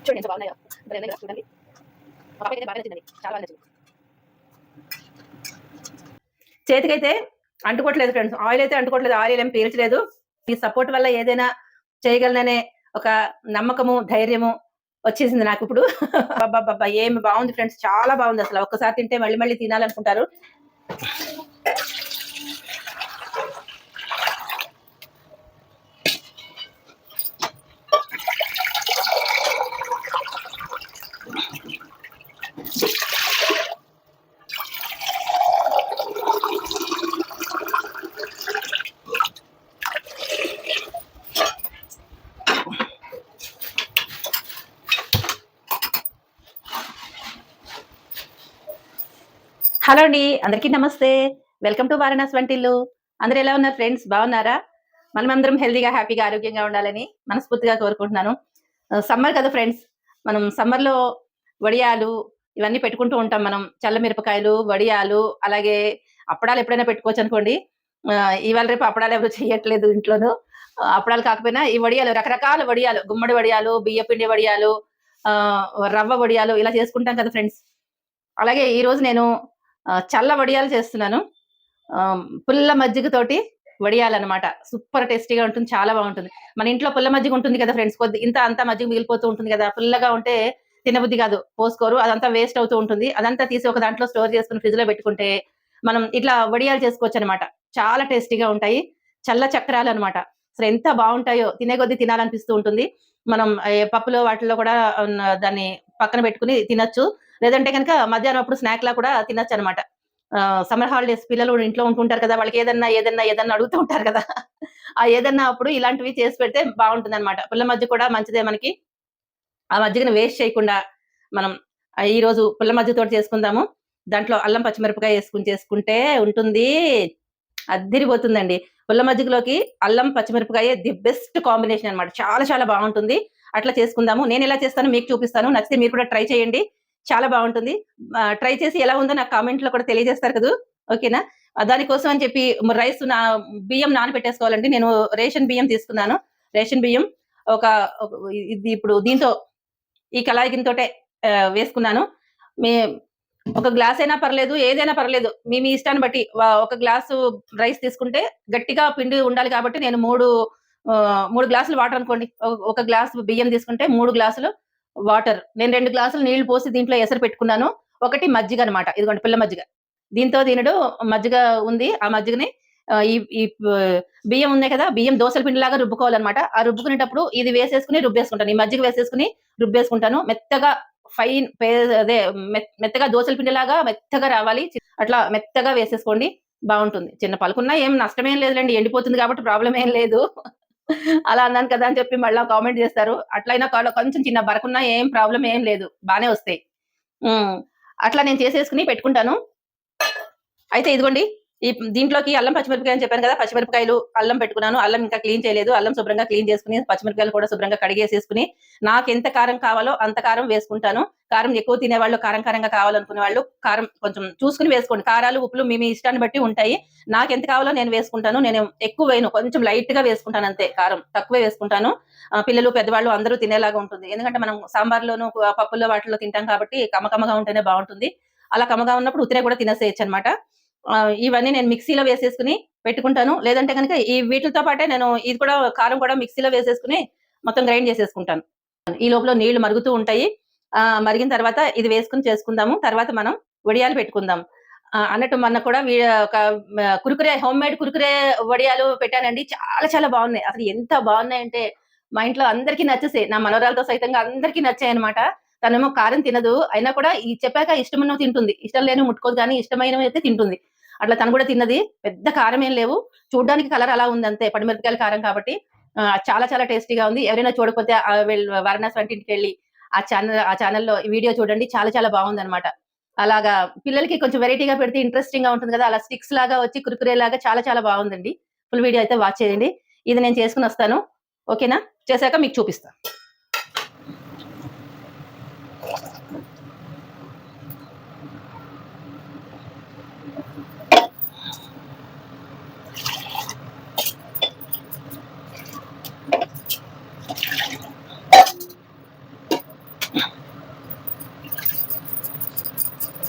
చూడండి ఎంత బాగున్నాయో. చూడండి మా పాపకి అయితే బాగా నచ్చిందండి, చాలా బాగా నచ్చింది. చేతికైతే అంటుకోవట్లేదు ఫ్రెండ్స్, ఆయిల్ అయితే అంటుకోవట్లేదు, ఆయిల్ ఏం పీల్చలేదు. ఈ సపోర్ట్ వల్ల ఏదైనా చేయగలననే ఒక నమ్మకము, ధైర్యము వచ్చేసింది నాకు ఇప్పుడు. అబ్బబ్బబ్బా ఏమి బాగుంది ఫ్రెండ్స్, చాలా బాగుంది అసలు. ఒక్కసారి తింటే మళ్ళీ మళ్ళీ తినాలనుకుంటారు. హలో అండి, అందరికీ నమస్తే. వెల్కమ్ టు వారణాసి వంటిల్లు. అందరూ ఎలా ఉన్నారు ఫ్రెండ్స్, బాగున్నారా? మనమందరం హెల్దీగా, హ్యాపీగా, ఆరోగ్యంగా ఉండాలని మనస్ఫూర్తిగా కోరుకుంటున్నాను. సమ్మర్ కదా ఫ్రెండ్స్, మనం సమ్మర్లో వడియాలు ఇవన్నీ పెట్టుకుంటూ ఉంటాం. మనం చల్ల మిరపకాయలు, వడియాలు, అలాగే అప్పడాలు ఎప్పుడైనా పెట్టుకోవచ్చు అనుకోండి. ఇవాళ రేపు అప్పడాలు ఎవరు చేయట్లేదు ఇంట్లోనూ. అప్పడాలు కాకపోయినా ఈ వడియాలు, రకరకాల వడియాలు, గుమ్మడి వడియాలు, బియ్యపిండి వడియాలు, రవ్వ వడియాలు ఇలా చేసుకుంటాం కదా ఫ్రెండ్స్. అలాగే ఈరోజు నేను చల్ల వడియాలు చేస్తున్నాను. పుల్ల మజ్జిగతోటి వడియాలన్నమాట. సూపర్ టేస్టీగా ఉంటుంది, చాలా బాగుంటుంది. మన ఇంట్లో పుల్ల మజ్జిగ ఉంటుంది కదా ఫ్రెండ్స్, కొద్ది ఇంత అంతా మజ్జిగ మిగిలిపోతూ ఉంటుంది కదా, పుల్లగా ఉంటే తినబుద్ధి కాదు, పోసుకోరు, అదంతా వేస్ట్ అవుతూ ఉంటుంది. అదంతా తీసి ఒక దాంట్లో స్టోర్ చేసుకుని ఫ్రిడ్జ్ లో పెట్టుకుంటే మనం ఇట్లా వడియాలు చేసుకోవచ్చు అనమాట. చాలా టేస్టీగా ఉంటాయి, చల్ల చక్రాలు అనమాట. అసలు ఎంత బాగుంటాయో, తినే కొద్దీ తినాలనిపిస్తూ ఉంటుంది. మనం పప్పులో వాటిల్లో కూడా దాన్ని పక్కన పెట్టుకుని తినచ్చు. లేదంటే కనుక మధ్యాహ్నం అప్పుడు స్నాక్ లా కూడా తినచ్చు అనమాట. సమ్మర్ హాలిడేస్ పిల్లలు ఇంట్లో ఉంటుంటారు కదా, వాళ్ళకి ఏదన్నా అడుగుతూ ఉంటారు కదా. ఆ ఏదన్నా అప్పుడు ఇలాంటివి చేసి పెడితే బాగుంటుంది అనమాట. పుల్ల మజ్జిగ కూడా మంచిదే మనకి. ఆ మజ్జిగను వేస్ట్ చేయకుండా మనం ఈ రోజు పుల్ల మజ్జిగతోటి చేసుకుందాము. దాంట్లో అల్లం పచ్చిమిరపకాయ వేసుకుని చేసుకుంటే ఉంటుంది, అద్దిరిపోతుందండి. పుల్ల మజ్జిగలోకి అల్లం పచ్చిమిరపకాయ ది బెస్ట్ కాంబినేషన్ అనమాట. చాలా చాలా బాగుంటుంది. అట్లా చేసుకుందాము. నేను ఎలా చేస్తానో మీకు చూపిస్తాను, నచ్చితే మీరు కూడా ట్రై చేయండి, చాలా బాగుంటుంది. ట్రై చేసి ఎలా ఉందో నాకు కామెంట్ లో కూడా తెలియజేస్తారు కదా, ఓకేనా? దానికోసం అని చెప్పి రైస్ బియ్యం నానబెట్టేసుకోవాలండి. నేను రేషన్ బియ్యం తీసుకున్నాను. రేషన్ బియ్యం ఒక ఇది ఇప్పుడు దీంతో ఈ కళాయి గిన్నెతోటే వేసుకున్నాను. మీ ఒక గ్లాస్ అయినా పర్లేదు, ఏదైనా పర్లేదు, మీ మీ ఇష్టాన్ని బట్టి. ఒక గ్లాసు రైస్ తీసుకుంటే గట్టిగా పిండి ఉండాలి కాబట్టి నేను మూడు గ్లాసులు వాటర్ అనుకోండి. ఒక గ్లాసు బియ్యం తీసుకుంటే 3 గ్లాసులు వాటర్. నేను 2 గ్లాసులు నీళ్లు పోసి దీంట్లో ఎసరు పెట్టుకున్నాను. ఒకటి మజ్జిగ అనమాట, ఇదిగోండి పిల్ల మజ్జిగ. దీంతో దీనుడు మజ్జిగ ఉంది. ఆ మజ్జిగని ఈ ఈ బియ్యం ఉన్నాయి కదా, బియ్యం దోసల పిండిలాగా రుబ్బుకోవాలన్నమాట. ఆ రుబ్బుకునేటప్పుడు ఇది వేసేసుకుని రుబ్బేసుకుంటాను, ఈ మజ్జిగ వేసేసుకుని రుబ్బేసుకుంటాను. మెత్తగా ఫైన్ అదే మెత్తగా దోసల పిండిలాగా మెత్తగా రావాలి. అట్లా మెత్తగా వేసేసుకోండి, బాగుంటుంది. చిన్న పలుకున్నా ఏం నష్టమేం లేదులేండి, ఎండిపోతుంది కాబట్టి ప్రాబ్లం ఏం లేదు. అలా అన్నాను కదా అని చెప్పి మళ్ళా కామెంట్ చేస్తారు. అట్లయినా కొంచెం చిన్న బరకున్నా ఏం ప్రాబ్లం ఏం లేదు, బానే వస్తాయి. అట్లా నేను చేసేసుకుని పెట్టుకుంటాను. అయితే ఇదిగోండి, ఈ దీంట్లోకి అల్లం పచ్చిమిరపకాయ అని చెప్పాను కదా, పచ్చిమిరపకాయలు అల్లం పెట్టుకున్నాను. అల్లం ఇంకా క్లీన్ చేయలేదు. అల్లం శుభ్రంగా క్లీన్ చేసుకుని, పచ్చిమిరపకాయలు కూడా శుభ్రంగా కడిగేసేసుకుని, నాకు ఎంత కారం కావాలో అంత కారం వేసుకుంటాను. కారం ఎక్కువ తినేవాళ్ళు, కారం కారంగా కావాలనుకునే వాళ్ళు కారం కొంచెం చూసుకుని వేసుకోండి. కారాలు ఉప్పులు మీ మీ ఇష్టాన్ని బట్టి ఉంటాయి. నాకు ఎంత కావాలో నేను వేసుకుంటాను. నేను ఎక్కువ వేయను, కొంచెం లైట్ గా వేసుకుంటాను అంతే. కారం తక్కువే వేసుకుంటాను. పిల్లలు పెద్దవాళ్ళు అందరూ తినేలాగా ఉంటుంది. ఎందుకంటే మనం సాంబార్లోను పప్పుల్లో వాటిలో తింటాం కాబట్టి కమ్మకమ్మగా ఉంటేనే బాగుంటుంది. అలా కమ్మగా ఉన్నప్పుడు ఉత్తిరే కూడా తినేసేయచ్చు అనమాట. ఇవన్నీ నేను మిక్సీలో వేసేసుకుని పెట్టుకుంటాను. లేదంటే కనుక ఈ వీటితో పాటే నేను ఇది కూడా కారం కూడా మిక్సీలో వేసేసుకుని మొత్తం గ్రైండ్ చేసేసుకుంటాను. ఈ లోపల నీళ్లు మరుగుతూ ఉంటాయి. మరిగిన తర్వాత ఇది వేసుకుని చేసుకుందాము. తర్వాత మనం వడియాలు పెట్టుకుందాం. అన్నట్టు మొన్న కూడా ఒక కురుకురే, హోమ్ మేడ్ కురుకురే వడియాలు పెట్టానండి. చాలా చాలా బాగున్నాయి. అసలు ఎంత బాగున్నాయంటే మా ఇంట్లో అందరికీ నచ్చేసాయి. నా మనవరాలతో సైతంగా అందరికీ నచ్చాయి అనమాట. తనేమో కారం తినదు, అయినా కూడా ఈ చెప్పాక ఇష్టమున్నవి తింటుంది. ఇష్టం లేని ముట్టుకోదు, కానీ ఇష్టమైనవి అయితే తింటుంది. అట్లా తను కూడా తిన్నది. పెద్ద కారం ఏం లేవు, చూడడానికి కలర్ అలా ఉంది అంతే, పడిమిరపకాయల కారం కాబట్టి. చాలా చాలా టేస్టీగా ఉంది. ఎవరైనా చూడకపోతే వారణాసి వంటింటికి వెళ్ళి ఆ ఛానల్లో వీడియో చూడండి, చాలా చాలా బాగుంది అనమాట. అలాగా పిల్లలకి కొంచెం వెరైటీగా పెడితే ఇంట్రెస్టింగ్ గా ఉంటుంది కదా, అలా స్టిక్స్ లాగా వచ్చి కురుకురే లాగా చాలా చాలా బాగుందండి. ఫుల్ వీడియో అయితే వాచ్ చేయండి. ఇది నేను చేసుకుని వస్తాను, ఓకేనా? చేశాక మీకు చూపిస్తాను.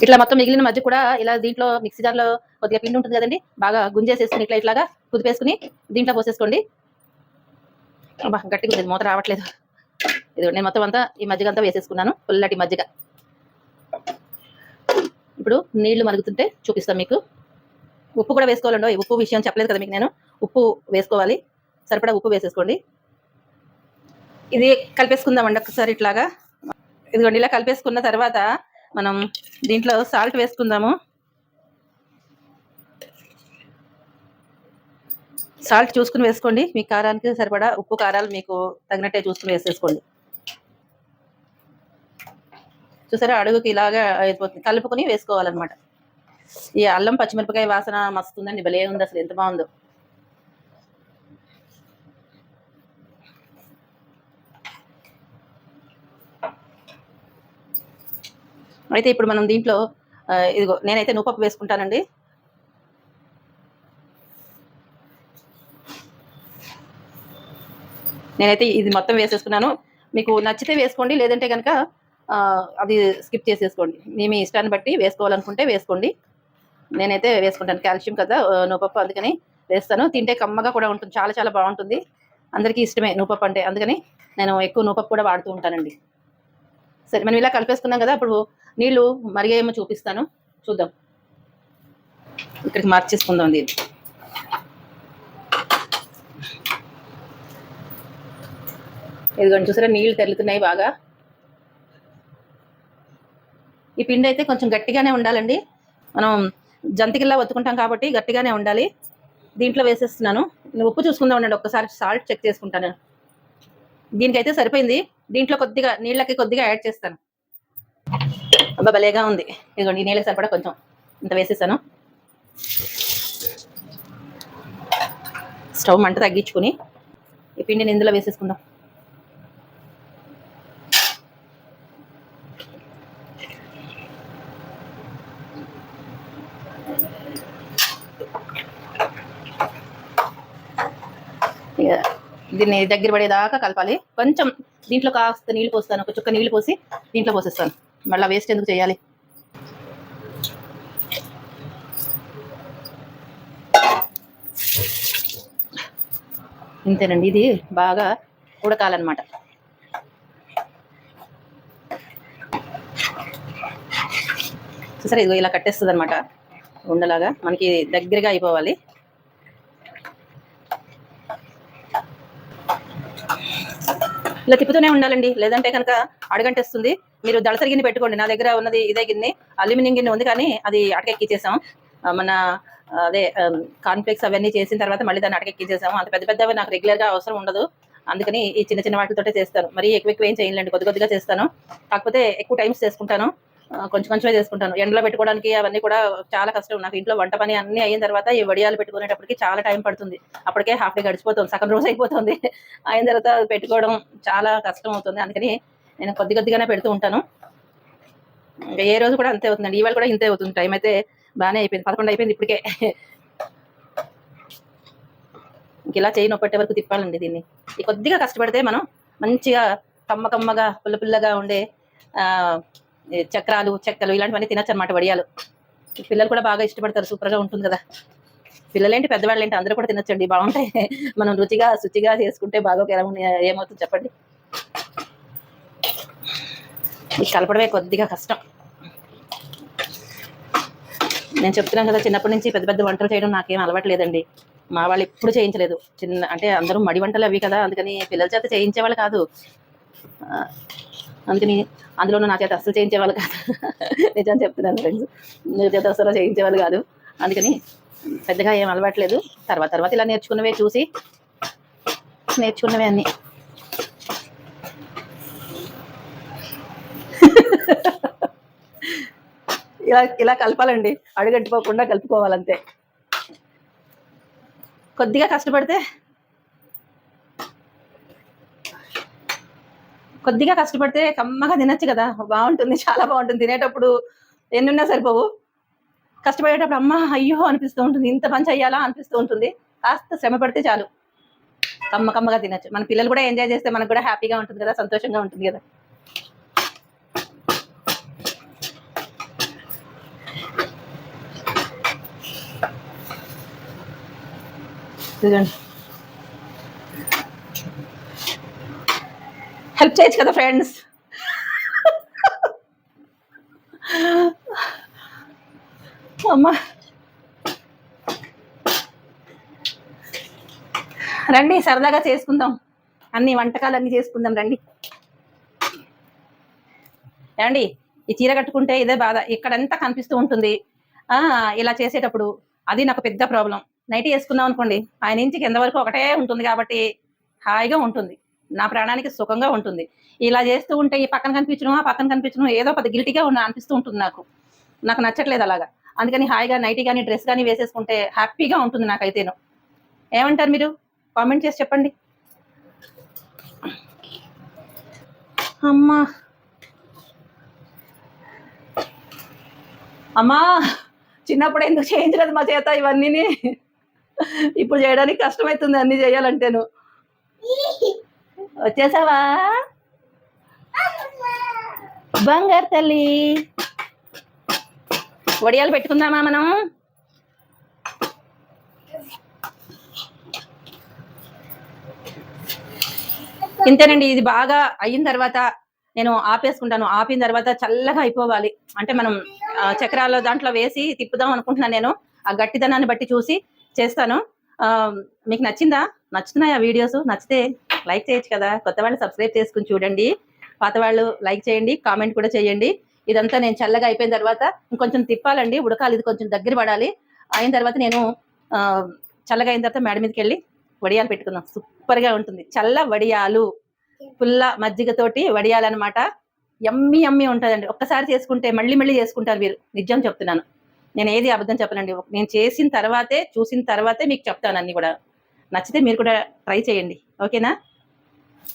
ఇట్లా మొత్తం మిగిలిన మధ్య కూడా ఇలా దీంట్లో మిక్సీ జార్లో కొద్దిగా పిండి ఉంటుంది కదండి, బాగా గుంజేసేసుకుని ఇట్లాగా కుదిపేసుకుని దీంట్లో పోసేసుకోండి. గట్టిగా మూత రావట్లేదు. ఇది నేను మొత్తం అంతా ఈ మజ్జిగ అంతా వేసేసుకున్నాను, పుల్లటి మజ్జిగ. ఇప్పుడు నీళ్లు మరుగుతుంటే చూపిస్తాను మీకు. ఉప్పు కూడా వేసుకోవాలండి. ఉప్పు విషయం చెప్పలేదు కదా మీకు నేను. ఉప్పు వేసుకోవాలి, సరిపడా ఉప్పు వేసేసుకోండి. ఇది కలిపేసుకుందామండి ఒకసారి ఇట్లాగా. ఇదిగోండి ఇలా కలిపేసుకున్న తర్వాత మనం దీంట్లో సాల్ట్ వేసుకుందాము. సాల్ట్ చూసుకుని వేసుకోండి, మీ కారానికి సరిపడా ఉప్పు కారాలు మీకు తగినట్టే చూసుకుని వేసేసుకోండి. చూసారా, అడుగుకి ఇలాగా అయిపోతుంది, కలుపుకొని వేసుకోవాలన్నమాట. ఈ అల్లం పచ్చిమిరపకాయ వాసన మస్తుందండి, భలే ఉంది అసలు, ఎంత బాగుందో. అయితే ఇప్పుడు మనం దీంట్లో ఇదిగో నేనైతే నూపప్పు వేసుకుంటానండి. నేనైతే ఇది మొత్తం వేసేసుకున్నాను. మీకు నచ్చితే వేసుకోండి, లేదంటే కనుక అది స్కిప్ చేసేసుకోండి. మీ ఇష్టాన్ని బట్టి వేసుకోవాలనుకుంటే వేసుకోండి. నేనైతే వేసుకుంటాను, కాల్షియం కదా నూపప్పు, అందుకని వేస్తాను. తింటే కమ్మగా కూడా ఉంటుంది, చాలా చాలా బాగుంటుంది. అందరికీ ఇష్టమే నూపప్పు అంటే, అందుకని నేను ఎక్కువ నూపప్పు కూడా వాడుతూ ఉంటానండి. సరే, మనం ఇలా కలిపేసుకున్నాం కదా, అప్పుడు నీళ్లు మరిగేమో చూపిస్తాను, చూద్దాం. ఇక్కడికి మార్చేసుకుందాం దీన్ని. ఇదిగోండి చూసారా, నీళ్లు తెరులుతున్నాయి బాగా. ఈ పిండి అయితే కొంచెం గట్టిగానే ఉండాలండి, మనం జంతికల్లా ఒత్తుకుంటాం కాబట్టి గట్టిగానే ఉండాలి. దీంట్లో వేసేస్తున్నాను. ఉప్పు చూసుకుందాం ఉండండి, ఒక్కసారి సాల్ట్ చెక్ చేసుకుంటాను. దీనికైతే సరిపోయింది. దీంట్లో కొద్దిగా నీళ్ళకి కొద్దిగా యాడ్ చేస్తాను. అబ్బా భలేగా ఉంది. ఇదిగోండి, ఈ నీళ్ళకి సరిపడా కొంచెం ఇంత వేసేసాను. స్టవ్ మంట తగ్గించుకుని ఈ పిండిని ఇందులో వేసేసుకుందాం. దీన్ని దగ్గర పడేదాకా కలపాలి. కొంచెం దీంట్లో కాస్త నీళ్ళు పోస్తాను, ఒక చుక్క నీళ్ళు పోసి దీంట్లో పోసేస్తాను, మళ్ళీ వేస్ట్ ఎందుకు చేయాలి. ఇంతేనండి, ఇది బాగా ఉడకాలన్నమాట. సరే, ఇదిగో ఇలా కట్టేస్తుంది అనమాట ఉండలాగా, మనకి దగ్గరగా అయిపోవాలి. ఇలా తిప్పుతూనే ఉండాలండి, లేదంటే కనుక అడగంటేస్తుంది. మీరు దళసరి గిన్నె పెట్టుకోండి. నా దగ్గర ఉన్నది ఇదే గిన్నె, అల్యూమినియం గిన్నె ఉంది, కానీ అది అటకెక్కిచ్చేసాం. మన అదే కాన్ఫ్లెక్స్ అవన్నీ చేసిన తర్వాత మళ్ళీ దాన్ని అటకెక్కించేసాము. అంత పెద్ద పెద్దవి నాకు రెగ్యులర్గా అవసరం ఉండదు, అందుకని ఈ చిన్న చిన్న వాటితోటే చేస్తాను. మరీ ఎక్కువ ఏం చేయలేండి, కొద్ది కొద్దిగా చేస్తాను. కాకపోతే ఎక్కువ టైమ్స్ చేసుకుంటాను, కొంచెం కొంచెమే చేసుకుంటాను. ఎండలో పెట్టుకోవడానికి అవన్నీ కూడా చాలా కష్టం నాకు. ఇంట్లో వంట పని అన్నీ అయిన తర్వాత ఈ వడియాలు పెట్టుకునేటప్పటికి చాలా టైం పడుతుంది. అప్పటికే హాఫ్ డే గడిచిపోతుంది, సగం రోజు అయిపోతుంది. అయిన తర్వాత పెట్టుకోవడం చాలా కష్టం అవుతుంది, అందుకని నేను కొద్ది కొద్దిగానే పెడుతూ ఉంటాను. ఇంకా ఏ రోజు కూడా అంతే అవుతుందండి. ఇవాళ కూడా ఇంతే అవుతుంది. టైం అయితే బాగానే అయిపోయింది, 11 అయిపోయింది ఇప్పటికే. ఇంక ఇలా చేయి నొప్పట్టే వరకు తిప్పాలండి దీన్ని. ఈ కొద్దిగా కష్టపడితే మనం మంచిగా కమ్మగా పుల్లగా ఉండే చక్రాలు, చెక్కలు ఇలాంటివన్నీ తినచ్చు అనమాట, వడియాలు. పిల్లలు కూడా బాగా ఇష్టపడతారు, సూపర్గా ఉంటుంది కదా. పిల్లలేంటి పెద్దవాళ్ళేంటి అందరూ కూడా తినొచ్చండి, బాగుంటాయి. మనం రుచిగా శుచిగా చేసుకుంటే బాగా ఏమవుతుంది చెప్పండి. ఈ కలపడమే కొద్దిగా కష్టం. నేను చెప్తున్నాను కదా, చిన్నప్పటి నుంచి పెద్ద పెద్ద వంటలు చేయడం నాకేం అలవాట్లేదండి. మా వాళ్ళు ఎప్పుడు చేయించలేదు. అంటే అందరూ మడి వంటలు అవి కదా, అందుకని పిల్లల చేత చేయించేవాళ్ళు కాదు. అందుకని అందులోనూ నా చేత అస్సలు చేయించేవాళ్ళు కాదు. నిజం చెప్తున్నాను ఫ్రెండ్స్, నా చేత అస్సలు చేయించేవాళ్ళు కాదు. అందుకని పెద్దగా ఏం అలవాట్లేదు. తర్వాత ఇలా నేర్చుకున్నవే, చూసి నేర్చుకున్నవే అన్నీ. ఇలా కలపాలండి, అడుగంటిపోకుండా కలుపుకోవాలంతే. కొద్దిగా కష్టపడితే కమ్మగా తినచ్చు కదా, బాగుంటుంది, చాలా బాగుంటుంది. తినేటప్పుడు ఎన్నున్నా సరిపోవు, కష్టపడేటప్పుడు అమ్మ అయ్యో అనిపిస్తూ ఉంటుంది, ఇంత పని చెయ్యాలా అనిపిస్తూ ఉంటుంది. కాస్త శ్రమ పడితే చాలు, కమ్మగా తినచ్చు. మన పిల్లలు కూడా ఎంజాయ్ చేస్తే మనకు కూడా హ్యాపీగా ఉంటుంది కదా, సంతోషంగా ఉంటుంది కదా. ఇదిగోండి, హెల్ప్ చేయొచ్చు కదా ఫ్రెండ్స్. అమ్మా రండి, సరదాగా చేసుకుందాం, అన్ని వంటకాలన్నీ చేసుకుందాం రండి. ఏమండి, ఈ చీర కట్టుకుంటే ఇదే బాధ, ఇక్కడంతా కనిపిస్తూ ఉంటుంది ఇలా చేసేటప్పుడు. అది నాకు పెద్ద ప్రాబ్లం. నైట్ వేసుకున్నాం అనుకోండి, ఆయన నుంచి కింద వరకు ఒకటే ఉంటుంది కాబట్టి హాయిగా ఉంటుంది, నా ప్రాణానికి సుఖంగా ఉంటుంది. ఇలా చేస్తూ ఉంటే ఈ పక్కన కనిపించడం ఆ పక్కన కనిపించడం ఏదో కొద్ది గిల్టీగా అనిపిస్తూ ఉంటుంది. నాకు నచ్చట్లేదు అలాగా. అందుకని హాయిగా నైటీ కానీ డ్రెస్ కానీ వేసేసుకుంటే హ్యాపీగా ఉంటుంది నాకైతేను. ఏమంటారు మీరు? కామెంట్ చేసి చెప్పండి. అమ్మా అమ్మా చిన్నప్పుడు ఎందుకు చేయించలేదు మా చేత ఇవన్నీ, ఇప్పుడు చేయడానికి కష్టమవుతుంది అన్ని చేయాలంటేను. వచ్చేసావా బంగారు తల్లి? వడియాలు పెట్టుకుందామా మనం? ఇంతేనండి. ఇది బాగా అయిన తర్వాత నేను ఆపేసుకుంటాను. ఆపిన తర్వాత చల్లగా అయిపోవాలి. అంటే మనం చక్రాలు దాంట్లో వేసి తిప్పుదాం అనుకుంటున్నాను నేను. ఆ గట్టిదనాన్ని బట్టి చూసి చేస్తాను. మీకు నచ్చిందా? నచ్చుతున్నాయా వీడియోస్? నచ్చితే లైక్ చేయొచ్చు కదా. కొత్త వాళ్ళు సబ్స్క్రైబ్ చేసుకుని చూడండి, పాత వాళ్ళు లైక్ చేయండి, కామెంట్ కూడా చేయండి. ఇదంతా నేను చల్లగా అయిపోయిన తర్వాత ఇంకొంచెం తిప్పాలండి, ఉడకాలి, ఇది కొంచెం దగ్గర పడాలి. అయిన తర్వాత నేను చల్లగా అయిన తర్వాత మేడ మీదకి వెళ్ళి వడియాలు పెట్టుకుందాం. సూపర్గా ఉంటుంది. చల్ల వడియాలు, పుల్ల మజ్జిగతోటి వడియాలు అనమాట. యమ్మీ యమ్మీ ఉంటుందండి. ఒక్కసారి చేసుకుంటే మళ్ళీ మళ్ళీ చేసుకుంటారు మీరు. నిజం చెప్తున్నాను, నేను ఏది అబద్ధం చెప్పనండి. నేను చేసిన తర్వాతే, చూసిన తర్వాతే మీకు చెప్తాను అన్ని కూడా. నచ్చితే మీరు కూడా ట్రై చేయండి, ఓకేనా?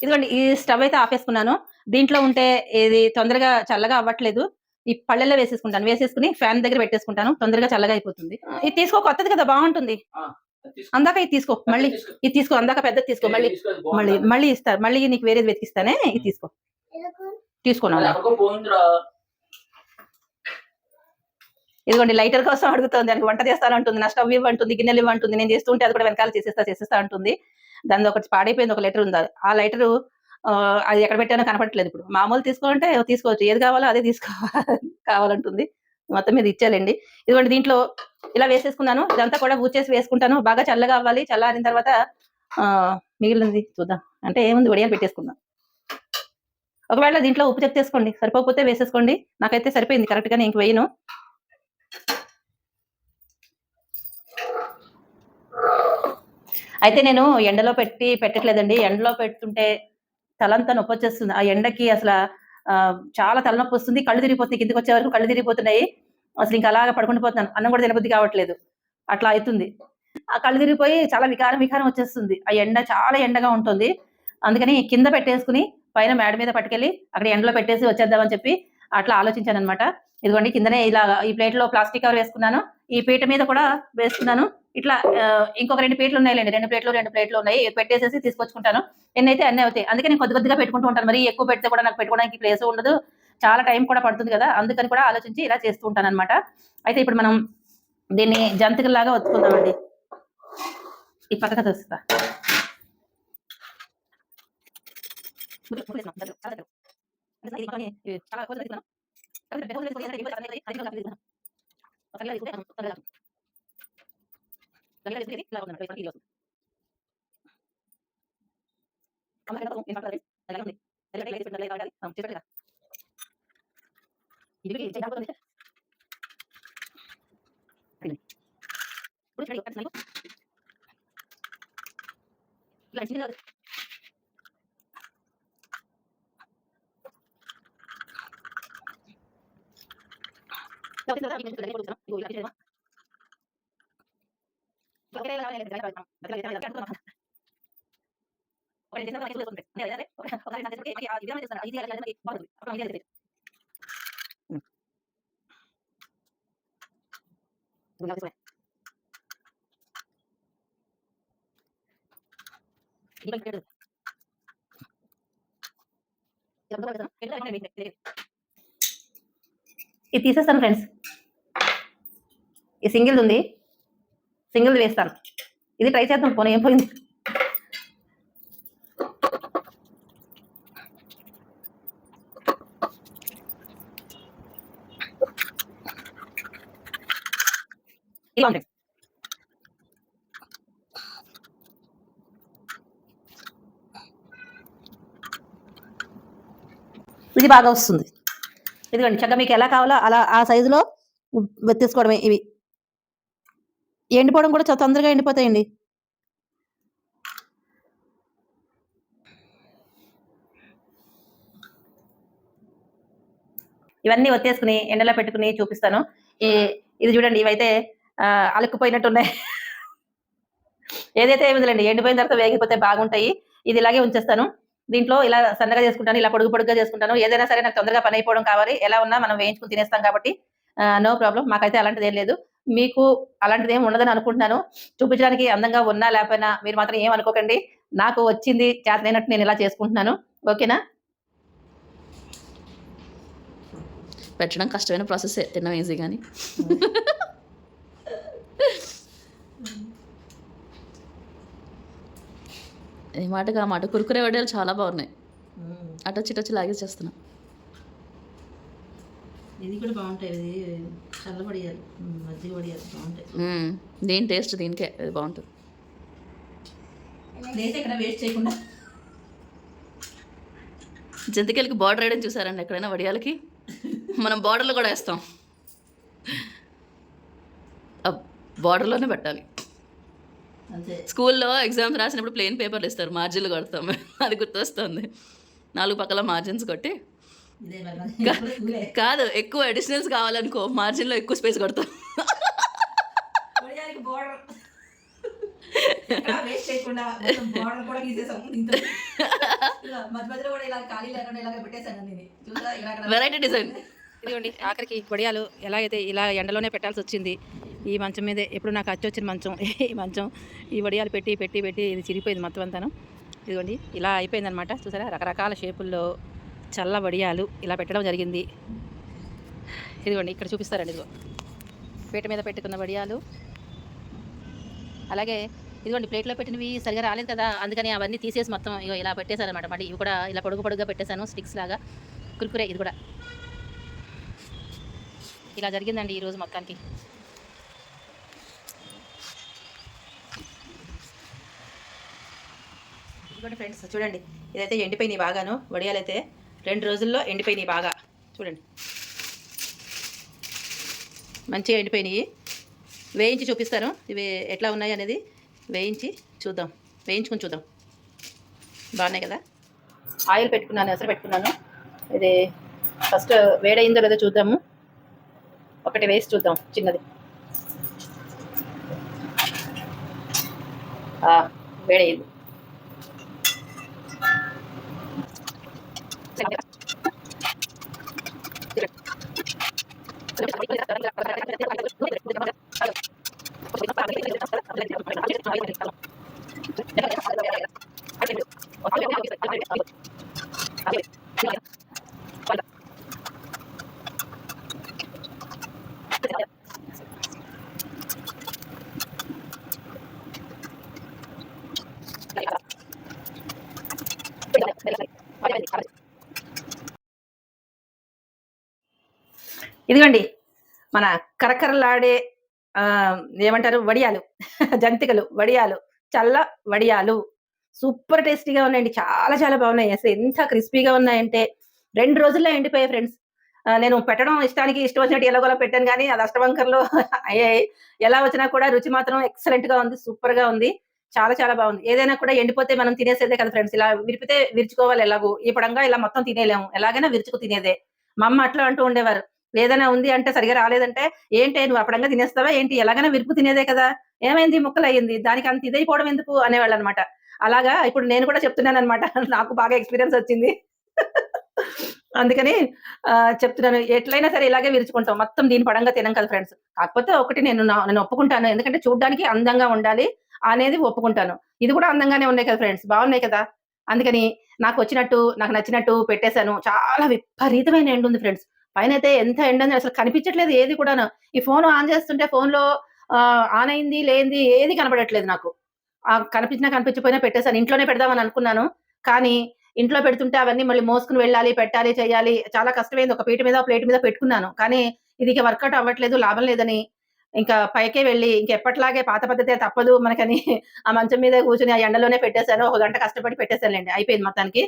ఇదిగోండి, ఈ స్టవ్ అయితే ఆపేసుకున్నాను. దీంట్లో ఉంటే ఇది తొందరగా చల్లగా అవ్వట్లేదు. ఈ పళ్ళెల్లో వేసేసుకుని ఫ్యాన్ దగ్గర పెట్టేసుకుంటాను, తొందరగా చల్లగా అయిపోతుంది. ఇది తీసుకో, కొత్తది కదా, బాగుంటుంది. అందాక ఇది తీసుకో, మళ్ళీ ఇది తీసుకో, అందాక పెద్దది తీసుకో, మళ్ళీ మళ్ళీ మళ్ళీ ఇస్తారు, మళ్ళీ నీకు వేరేది వెతికిస్తానే. ఇది తీసుకున్నాను. ఇదిగోండి, లైటర్ కోసం అడుగుతుంది. దానికి వంట చేస్తానంటుంది, నా స్టవ్ ఇవ్వంటుంది, గిన్నెలు ఇవ్వంటుంది. నేను చేస్తుంటే అది కూడా వెనకాల చేసేస్తా అంటుంది. దాని ఒకటి పాడైపోయింది, ఒక లెటర్ ఉంది. ఆ లెటరు అది ఎక్కడ పెట్టానో కనపడట్లేదు. ఇప్పుడు మామూలు తీసుకోవాలంటే తీసుకోవచ్చు, ఏది కావాలో అదే కావాలంటుంది. మొత్తం మీద ఇచ్చాలండి. ఇదిగోండి, దీంట్లో ఇలా వేసేసుకున్నాను. ఇదంతా కూడా ఊచేసి వేసుకుంటాను. బాగా చల్లగా అవ్వాలి. చల్లారిన తర్వాత మిగిలినది చూద్దాం. అంటే ఏముంది, వడియాలు పెట్టేసుకుందాం. ఒకవేళ దీంట్లో ఉప్పు చెక్ చేసుకోండి, సరిపోకపోతే వేసేసుకోండి. నాకైతే సరిపోయింది కరెక్ట్గా, నేను ఇంక వేయను. అయితే నేను ఎండలో పెట్టట్లేదండి. ఎండలో పెడుతుంటే తలంతా నొప్పి వచ్చేస్తుంది. ఆ ఎండకి అసలు చాలా తలనొప్పి వస్తుంది. కళ్ళు తిరిగిపోతుంది, కిందకి వచ్చే వరకు కళ్ళు తిరిగిపోతున్నాయి. అసలు ఇంకా అలాగా పడుకుండిపోతున్నాను. అన్నం కూడా తినబుద్ధి కావట్లేదు, అట్లా అవుతుంది. ఆ కళ్ళు తిరిగిపోయి చాలా వికారం వచ్చేస్తుంది. ఆ ఎండ చాలా ఎండగా ఉంటుంది. అందుకని కింద పెట్టేసుకుని పైన మేడ మీద పట్టుకెళ్ళి అక్కడ ఎండలో పెట్టేసి వచ్చేద్దామని చెప్పి అట్లా ఆలోచించాను అనమాట. ఇదిగోండి, కిందనే ఇలా ఈ ప్లేట్లో ప్లాస్టిక్ కవర్ వేసుకున్నాను. ఈ పీట మీద కూడా వేసుకున్నాను. ఇట్లా ఇంకొక 2 పీటలు ఉన్నాయిలేండి, 2 ప్లేట్లు ఉన్నాయి. పెట్టేసేసి తీసుకొచ్చుకుంటాను. ఎన్నైతే అన్నీ అవుతాయి. అందుకే నేను కొద్దిగా పెట్టుకుంటూ ఉంటాను. మరి ఎక్కువ పెడితే కూడా నాకు పెట్టుకోవడానికి ప్లేస్ ఉండదు, చాలా టైం కూడా పడుతుంది కదా. అందుకని కూడా ఆలోచించి ఇలా చేస్తూ ఉంటాను అనమాట. అయితే ఇప్పుడు మనం దీన్ని జంతికల్లాగా ఒత్తుకుందామండి. ఈ పక్కగా తెస్తా. ఇది తీసేస్తాను ఫ్రెండ్స్. ఈ సింగిల్ ఉంది, సింగిల్ వేస్తాను. ఇది ట్రై చేద్దాం, పోనీ ఏం పోయింది. ఇలా ఉంది. ఇది బాగా వస్తుంది. ఇదిగోండి చక్కగా మీకు ఎలా కావాలో అలా ఆ సైజులో తీసుకోవడమే. ఇవి ఎండిపోవడం కూడా చాలా తొందరగా ఎండిపోతాయండి. ఇవన్నీ ఒత్తేసుకుని ఎండలో పెట్టుకుని చూపిస్తాను. ఇది చూడండి, ఇవైతే అలుక్కుపోయినట్టున్నాయి. ఏదైతే ఏమిదిలేండి, ఎండిపోయిన తర్వాత వేగిపోతే బాగుంటాయి. ఇది ఇలాగే ఉంచేస్తాను. దీంట్లో ఇలా సన్నగా చేసుకుంటాను, ఇలా పొడుగు పొడుగ్గా చేసుకుంటాను. ఏదైనా సరే నాకు తొందరగా పని అయిపోవడం కావాలి. ఎలా ఉన్నా మనం వేయించుకుని తినేస్తాం కాబట్టి నో ప్రాబ్లమ్. మాకైతే అలాంటిదేం లేదు. మీకు అలాంటిదేం ఉండదని అనుకుంటున్నాను. చూపించడానికి అందంగా ఉన్నా లేకపోయినా మీరు మాత్రం ఏం అనుకోకండి. నాకు వచ్చింది చేతనైనట్టు నేను ఇలా చేసుకుంటున్నాను. ఓకేనా? పెట్టడం కష్టమైన ప్రాసెస్, తినడం ఈజీ కానీ. ఏ మాటగా ఆ మాట. కురుకురే వడియాలు చాలా బాగున్నాయి. అటొచ్చి లాగేసేస్తున్నా. ఇది కూడా బాగుంటాయి. చల్లబడియాలి, మజ్జిగ వడియాలి బాగుంటాయి. దీని టేస్ట్ దీనికే ఇది బాగుంటుంది. ఇక్కడ వేస్ట్ చేయకుండా జంతికలకి బార్డర్ వేయడం చూసారండి ఎక్కడైనా వడియాలకి? మనం బార్డర్లో కూడా వేస్తాం. బార్డర్లోనే పెట్టాలి. స్కూల్లో ఎగ్జామ్స్ రాసినప్పుడు ప్లెయిన్ పేపర్లు ఇస్తారు, మార్జిన్లు కొడతాం. అది గుర్తొస్తుంది. 4 పక్కల మార్జిన్స్ కొట్టి. కాదు, ఎక్కువ అడిషనల్స్ కావాలనుకో మార్జిన్లో ఎక్కువ స్పేస్ కొడతాం. Variety design. ఇదిగోండి ఆఖరికి వడియాలు ఎలాగైతే ఇలా ఎండలోనే పెట్టాల్సి వచ్చింది. ఈ మంచం మీదే ఎప్పుడు నాకు అచ్చి వచ్చిన మంచం ఈ మంచం. ఈ వడియాలు పెట్టి పెట్టి పెట్టి ఇది చిరిగిపోయింది మొత్తం అంతాను. ఇదిగోండి ఇలా అయిపోయిందనమాట. చూసారా, రకరకాల షేపుల్లో చల్ల వడియాలు ఇలా పెట్టడం జరిగింది. ఇదిగోండి ఇక్కడ చూపిస్తారండి. ఇదిగో పీట మీద పెట్టుకున్న వడియాలు. అలాగే ఇదిగోండి ప్లేట్లో పెట్టినవి సరిగా రాలేదు కదా, అందుకని అవన్నీ తీసేసి మొత్తం ఇగో ఇలా పెట్టేశాను అనమాట. మళ్ళీ ఇవి కూడా ఇలా పొడుగు పొడుగుగా పెట్టేశాను, స్టిక్స్ లాగా. కుర్కురే ఇది కూడా ఇలా జరిగిందండి ఈరోజు మొత్తానికి. ఇదిగోండి ఫ్రెండ్స్ చూడండి, ఇదైతే ఎండిపోయినాయి బాగాను. వడియాలు అయితే 2 రోజుల్లో ఎండిపోయినాయి బాగా. చూడండి మంచిగా ఎండిపోయినాయి. వేయించి చూపిస్తాను ఇవి ఎట్లా ఉన్నాయి అనేది. వేయించుకుని చూద్దాం. బాగున్నాయి కదా. ఆయిల్ పెట్టుకున్నాను, ఎసరు పెట్టుకున్నాను. ఇది ఫస్ట్ వేడైందో లేదో చూద్దాము. ఒకటి వేసి చూద్దాం చిన్నది. వేడైంది. ఇదిగోండి మన కరకరలాడే ఏమంటారు వడియాలు, జంతికలు వడియాలు, చల్ల వడియాలు సూపర్ టేస్టీగా ఉన్నాయండి. చాలా చాలా బాగున్నాయి. అసలు ఎంత క్రిస్పీగా ఉన్నాయంటే 2 రోజుల్లో ఎండిపోయాయి ఫ్రెండ్స్. నేను పెట్టడం ఇష్టం వచ్చినట్టు ఎలాగోలా పెట్టాను కానీ అది అష్టవంకర్లో అయ్యాయి. ఎలా వచ్చినా కూడా రుచి మాత్రం ఎక్సలెంట్గా ఉంది, సూపర్గా ఉంది. చాలా చాలా బాగుంది. ఏదైనా కూడా ఎండిపోతే మనం తినేసేదే కదా ఫ్రెండ్స్. ఇలా విరిపితే విరుచుకోవాలి. ఎలాగూ ఈ పడంగా ఇలా మొత్తం తినేలేము, ఎలాగైనా విరుచుకు తినేదే. మా అమ్మ అట్లా అంటూ ఉండేవారు. ఏదైనా ఉంది అంటే సరిగా రాలేదంటే, ఏంటే నువ్వు అప్పడంగా తినేస్తావా ఏంటి, ఎలాగైనా విరుపు తినేదే కదా, ఏమైంది ముక్కలు అయ్యింది, దానికి అంత ఇదైపోవడం ఎందుకు అనేవాళ్ళు అనమాట. అలాగా ఇప్పుడు నేను కూడా చెప్తున్నాను అనమాట. నాకు బాగా ఎక్స్పీరియన్స్ వచ్చింది. అందుకని చెప్తున్నాను. ఎట్లయినా సరే ఇలాగే విరుచుకుంటాం. మొత్తం దీని పడంగా తినం కదా ఫ్రెండ్స్. కాకపోతే ఒకటి నేను ఒప్పుకుంటాను. ఎందుకంటే చూడ్డానికి అందంగా ఉండాలి అనేది ఒప్పుకుంటాను. ఇది కూడా అందంగానే ఉన్నాయి కదా ఫ్రెండ్స్, బాగున్నాయి కదా. అందుకని నాకు నచ్చినట్టు పెట్టేశాను. చాలా విపరీతమైన ఎండ ఉంది ఫ్రెండ్స్. పైనైతే ఎంత ఎండ అసలు కనిపించట్లేదు ఏది కూడాను. ఈ ఫోన్ ఆన్ చేస్తుంటే ఫోన్‌లో ఆన్ అయింది, లేనిది ఏది కనపడట్లేదు నాకు. కనిపించినా కనిపించకపోయినా పెట్టేసాను. ఇంట్లోనే పెడదామని అనుకున్నాను. కానీ ఇంట్లో పెడుతుంటే అవన్నీ మళ్ళీ మోసుకొని వెళ్ళాలి, పెట్టాలి, చేయాలి. చాలా కష్టమైంది. ఒక పీట మీద, ప్లేట్ మీద పెట్టుకున్నాను. కానీ ఇది ఇక వర్కౌట్ అవ్వట్లేదు, లాభం లేదని ఇంకా పైకే వెళ్ళి ఇంకెప్పటిలాగే పాత పద్ధతే తప్పదు మనకని ఆ మంచం మీద కూర్చొని ఆ ఎండలోనే పెట్టేసాను. ఒక గంట కష్టపడి పెట్టేసానులెండి. అయిపోయింది మొత్తానికి.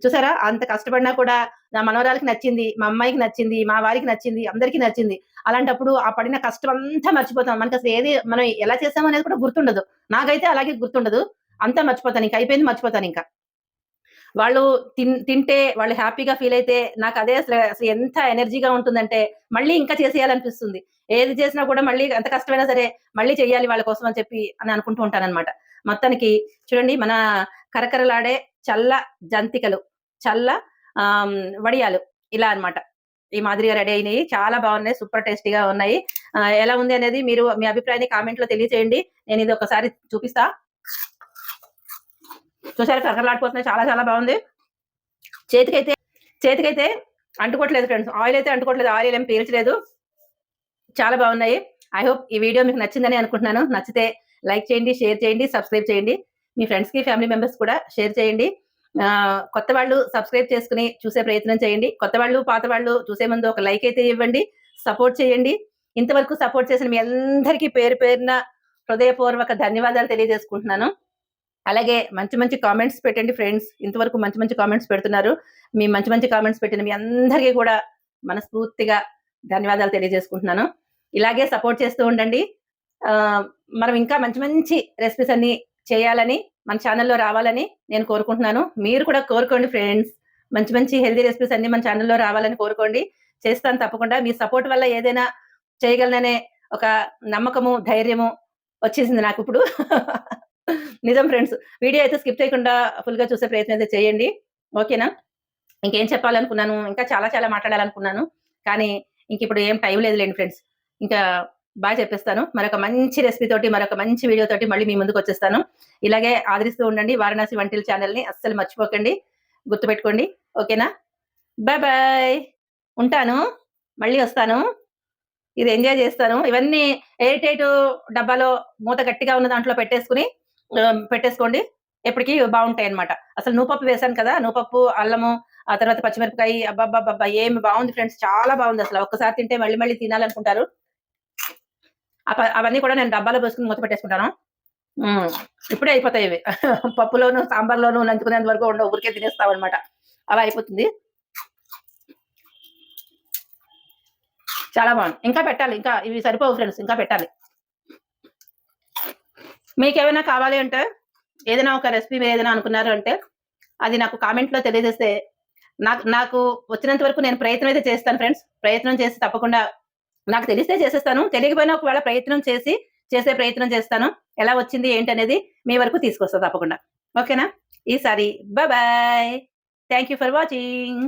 చూసారా? అంత కష్టపడినా కూడా నా మనవరాలికి నచ్చింది, మా అమ్మాయికి నచ్చింది, మా వారికి నచ్చింది, అందరికీ నచ్చింది. అలాంటప్పుడు ఆ పడిన కష్టం అంతా మర్చిపోతాం. మనకసలు ఏది మనం ఎలా చేసామనేది కూడా గుర్తుండదు. నాకైతే అలాగే గుర్తుండదు. అంతా మర్చిపోతాను. ఇంక అయిపోయింది మర్చిపోతానింక. వాళ్ళు తింటే వాళ్ళు హ్యాపీగా ఫీల్ అయితే నాకదే అసలు ఎంత ఎనర్జీగా ఉంటుందంటే, మళ్ళీ ఇంకా చేసేయాలనిపిస్తుంది. ఏది చేసినా కూడా మళ్ళీ ఎంత కష్టమైనా సరే, మళ్ళీ చెయ్యాలి వాళ్ళ కోసం అని చెప్పి అని అనుకుంటూ ఉంటాననమాట. మొత్తానికి చూడండి మన కరకరలాడే చల్ల జంతికలు, చల్ల వడియాలు ఇలా అన్నమాట. ఈ మాదిరిగా రెడీ అయినాయి. చాలా బాగున్నాయి. సూపర్ టేస్టీగా ఉన్నాయి. ఎలా ఉంది అనేది మీరు మీ అభిప్రాయాన్ని కామెంట్‌లో తెలియజేయండి. నేనిది ఒకసారి చూపిస్తా. చూసారా కరకరలాడిపోతున్నాయి. చాలా చాలా బాగుంది. చేతికైతే చేతికైతే అంటుకోవట్లేదు ఫ్రెండ్స్. ఆయిల్ అయితే అంటుకోవట్లేదు. ఆయిల్ ఏం పీల్చలేదు. చాలా బాగున్నాయి. ఐ హోప్ ఈ వీడియో మీకు నచ్చిందని అనుకుంటున్నాను. నచ్చితే లైక్ చేయండి, షేర్ చేయండి, సబ్స్క్రైబ్ చేయండి. మీ ఫ్రెండ్స్‌కి, ఫ్యామిలీ మెంబర్స్ కూడా షేర్ చేయండి. కొత్త వాళ్ళు సబ్స్క్రైబ్ చేసుకొని చూసే ప్రయత్నం చేయండి. కొత్త వాళ్ళు, పాత వాళ్ళు చూసే ముందు ఒక లైక్ అయితే ఇవ్వండి. సపోర్ట్ చేయండి. ఇంతవరకు సపోర్ట్ చేసిన మీ అందరికీ పేరు పేరున హృదయపూర్వక ధన్యవాదాలు తెలియజేసుకుంటున్నాను. అలాగే మంచి మంచి కామెంట్స్ పెట్టండి ఫ్రెండ్స్. ఇంతవరకు మంచి మంచి కామెంట్స్ పెడుతున్నారు. మీ మంచి మంచి కామెంట్స్ పెట్టిన మీ అందరికీ కూడా మనస్ఫూర్తిగా ధన్యవాదాలు తెలియజేసుకుంటున్నాను. ఇలాగే సపోర్ట్ చేస్తూ ఉండండి. మనం ఇంకా మంచి మంచి రెసిపీస్ అన్ని చేయాలని, మన ఛానెల్‌లో రావాలని నేను కోరుకుంటున్నాను. మీరు కూడా కోరుకోండి ఫ్రెండ్స్. మంచి మంచి హెల్తీ రెసిపీస్ అన్ని మన ఛానెల్‌లో రావాలని కోరుకోండి. చేస్తాను తప్పకుండా. మీ సపోర్ట్ వల్ల ఏదైనా చేయగలననే ఒక నమ్మకము, ధైర్యము వచ్చేసింది నాకిప్పుడు. నిజం ఫ్రెండ్స్. వీడియో అయితే స్కిప్ చేయకుండా ఫుల్‌గా చూసే ప్రయత్నం అయితే చేయండి. ఓకేనా? ఇంకేం చెప్పాలనుకున్నాను, ఇంకా చాలా చాలా మాట్లాడాలనుకున్నాను. కానీ ఇంకిప్పుడు ఏం టైం లేదులెండి ఫ్రెండ్స్. ఇంకా బాగా చెప్పేస్తాను. మరొక మంచి రెసిపీ తోటి, మరొక మంచి వీడియో తోటి మళ్ళీ మీ ముందుకొచ్చేస్తాను. ఇలాగే ఆదరిస్తూ ఉండండి వారణాసి వంటిల్లు ఛానెల్‌ని. అస్సలు మర్చిపోకండి. గుర్తుపెట్టుకోండి. ఓకేనా? Bye bye. ఉంటాను. మళ్ళీ వస్తాను. ఇది ఎంజాయ్ చేస్తాను. ఇవన్నీ ఎయిర్ టైట్ డబ్బాలో మూత గట్టిగా ఉన్న దాంట్లో పెట్టేసుకోండి. ఎప్పటికి బావుంటాయన్నమాట. అసలు నూపప్పు వేశాను కదా! నూపప్పు, అల్లము, ఆ తర్వాత పచ్చిమిరపకాయి అబ్బబ్బబ్బబ్బా! ఏమి బావుంది ఫ్రెండ్స్. చాలా బావుందసల. ఒక్కసారి తింటే మళ్ళీ మళ్ళీ తినాలనుకుంటారు. అవన్నీ కూడా నేను డబ్బాలో పోసుకొని మూత పెట్టేసుకుంటాను. హ్మ్. ఇప్పుడే అయిపోతాయి ఇవి. పప్పులోను, సాంబార్‌లోను నంచుకునేంత వరకు ఉండవు. ఊరికే తినేస్తామన్నమాట. అలా అయిపోతుంది. చాలా బావుంది. ఇంకా పెట్టాలి. ఇంకా ఇవి సరిపోవు ఫ్రెండ్స్. ఇంకా పెట్టాలి. మీకేమైనా కావాలి అంటే, ఏదైనా ఒక రెసిపీ మీరేదైనా అనుకున్నారు అంటే, అది నాకు కామెంట్‌లో తెలియజేస్తే, నాకు వచ్చినంత వరకు నేను ప్రయత్నం అయితే చేస్తాను ఫ్రెండ్స్. ప్రయత్నం చేసి తప్పకుండా నాకు తెలిస్తే చేసేస్తాను. తెలియకపోయినా ఒకవేళ ప్రయత్నం చేసి, చేసే ప్రయత్నం చేస్తాను. ఎలా వచ్చింది ఏంటనేది మీ వరకు తీసుకొస్తా తప్పకుండా. ఓకేనా? ఈసారి bye. Thank you for watching.